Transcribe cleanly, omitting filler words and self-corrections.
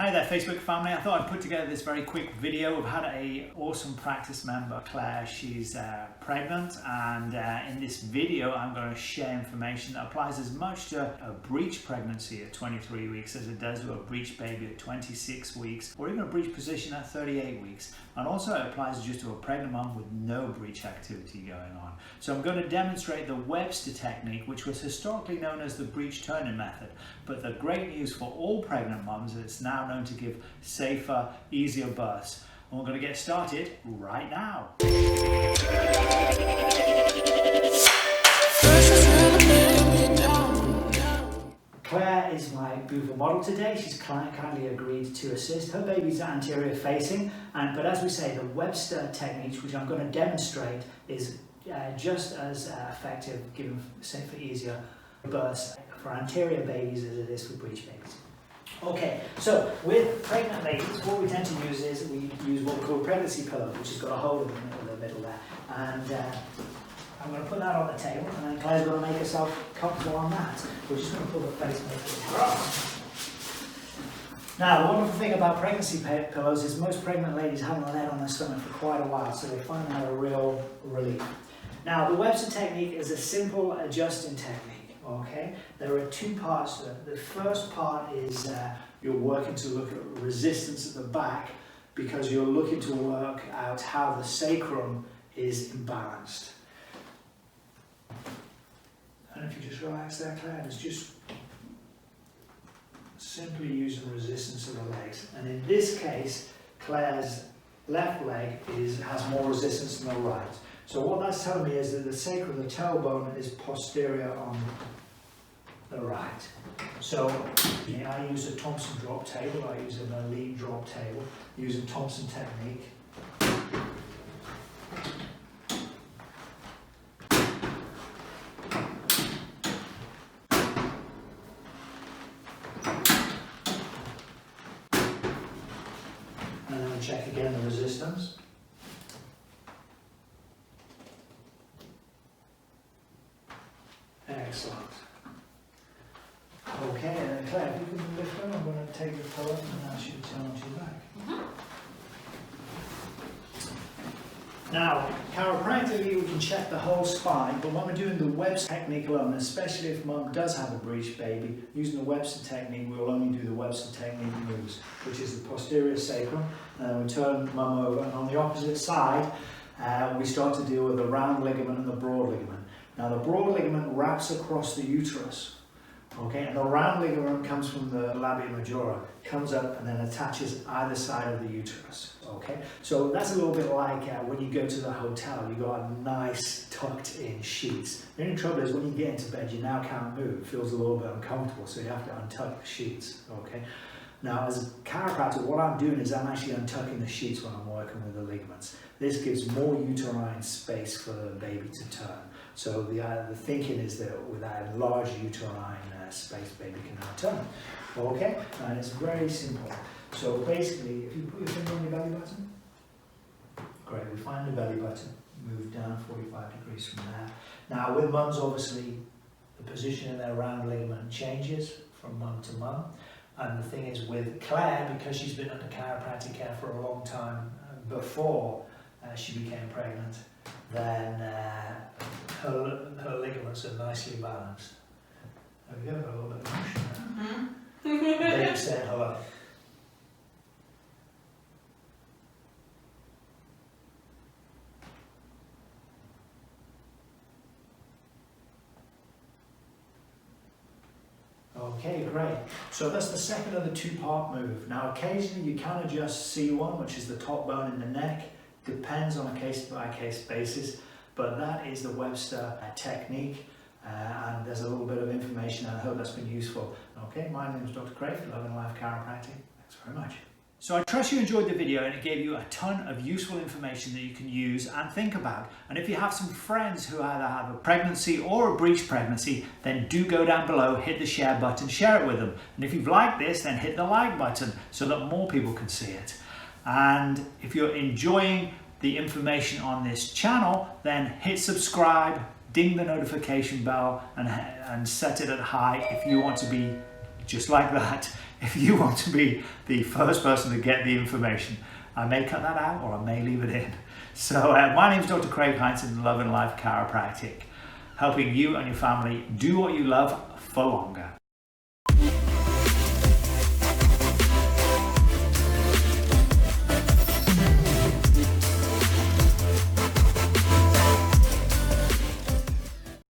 Hi there Facebook family, I thought I'd put together this very quick video. We've had an awesome practice member, Claire. She's pregnant, and in this video I'm going to share information that applies as much to a breech pregnancy at 23 weeks as it does to a breech baby at 26 weeks or even a breech position at 38 weeks. And also it applies just to a pregnant mum with no breech activity going on. So I'm going to demonstrate the Webster technique, which was historically known as the breech turning method. But the great news for all pregnant mums is it's now known to give safer, easier births. And we're going to get started right now. Claire is my beautiful model today. She's kindly agreed to assist. Her baby's anterior facing, but as we say, the Webster technique, which I'm going to demonstrate, is just as effective, giving safer, easier births for anterior babies as it is for breech babies. Okay, so with pregnant ladies, what we tend to use is we use what we call a pregnancy pillow, which has got a hole in the middle there. And I'm going to put that on the table, and then Claire's going to make herself comfortable on that. We're just going to pull the placemaker across. Now, the wonderful thing about pregnancy pillows is most pregnant ladies haven't laid on their stomach for quite a while, so they find that a real relief. Now, the Webster technique is a simple adjusting technique. Okay, there are two parts to it. The first part is you're working to look at resistance at the back because you're looking to work out how the sacrum is imbalanced. And if you just relax there, Claire, it's just simply using resistance of the legs. And in this case, Claire's left leg has more resistance than the right. So what that's telling me is that the sacrum, the tailbone, is posterior on the right. So I use a Thompson drop table, I use an elite drop table, using Thompson technique. And then we check again the resistance. Excellent. Okay, and then Claire, if you can lift her, I'm going to take the pillow and ask you to turn onto your back. Now, chiropractically we can check the whole spine, but when we're doing the Webster technique alone, especially if mum does have a breech baby, using the Webster technique, we'll only do the Webster technique moves, which is the posterior sacrum, and then we turn mum over, and on the opposite side, we start to deal with the round ligament and the broad ligament. Now, the broad ligament wraps across the uterus. Okay, and the round ligament comes from the labia majora, comes up and then attaches either side of the uterus. Okay, so that's a little bit like when you go to the hotel, you've got nice tucked in sheets. The only trouble is when you get into bed, you now can't move. It feels a little bit uncomfortable, so you have to untuck the sheets. Okay, now as a chiropractor, what I'm doing is I'm actually untucking the sheets when I'm working with the ligaments. This gives more uterine space for the baby to turn. So the thinking is that with that enlarged uterine space, baby can now turn. Okay, and it's very simple. So basically, if you put your finger on your belly button, great, we find the belly button, move down 45 degrees from there. Now with mums, obviously, the position in their round ligament changes from mum to mum. And the thing is with Claire, because she's been under chiropractic care for a long time before she became pregnant, then her ligaments are nicely balanced. Have you got a little bit of motion there? Baby saying hello. Okay, great. So that's the second of the two-part move. Now occasionally you can adjust C1, which is the top bone in the neck. Depends on a case-by-case basis, but that is the Webster technique, and there's a little bit of information. I hope that's been useful. Okay, my name is Dr. Craig, Loving Life Chiropractic. Thanks very much. So I trust you enjoyed the video and it gave you a ton of useful information that you can use and think about. And if you have some friends who either have a pregnancy or a breech pregnancy, then do go down below, hit the share button, share it with them. And if you've liked this, then hit the like button so that more people can see it. And if you're enjoying the information on this channel, then hit subscribe, ding the notification bell, and set it at high if you want to be just like that if you want to be the first person to get the information. I may cut that out or I may leave it in. So my name is Dr. Craig Heinzen, Love and Life Chiropractic, helping you and your family do what you love for longer.